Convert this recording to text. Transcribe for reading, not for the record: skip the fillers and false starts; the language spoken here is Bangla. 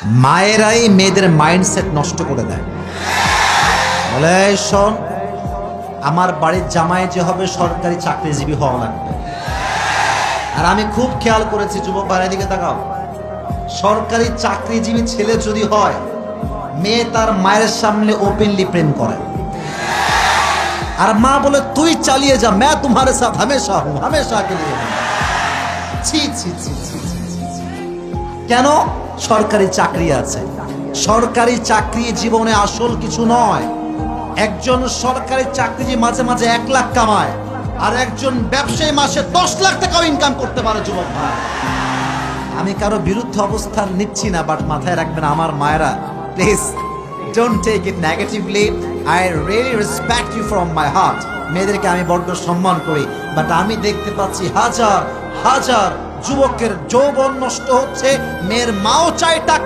মায়েরাই মেয়েদের মাইন্ডসেট নষ্ট করে দেয়। বলে শোন, আমার বাড়ির জামাই যে হবে সরকারি চাকরিজীবী হওয়া লাগবে। আর আমি খুব খেয়াল করেছি, যুবক ভাইয়ের দিকে তাকাও, সরকারি চাকরিজীবী ছেলে যদি হয়, মেয়ে তার মায়ের সামনে ওপেনলি প্রেম করে। আর মা বলে তুই চালিয়ে যা, मैं तुम्हारे साथ हमेशा हूं, हमेशा के लिए। ছি ছি ছি ছি ছি ছি। কেন? সরকারি চাকরি আছে। সরকারি চাকরি জীবনে আসল কিছু নয়। একজন সরকারি চাকরিজীবী মাঝে মাঝে 1 লাখ কামায়, আর একজন ব্যবসায়ী মাসে 10 লাখ টাকাও ইনকাম করতে পারে। যুবক ভাই, আমি কারো বিরুদ্ধে অবস্থান নিচ্ছি না, বাট মাথায় রাখবেন আমার মায়েরা, please don't take it negatively. I really respect you from my heart. মেয়েদেরকে আমি বড্ড সম্মান করি, বাট আমি দেখতে পাচ্ছি হাজার হাজার যুবকের যৌবন নষ্ট হচ্ছে, মেয়ের মাও চায় টাকা।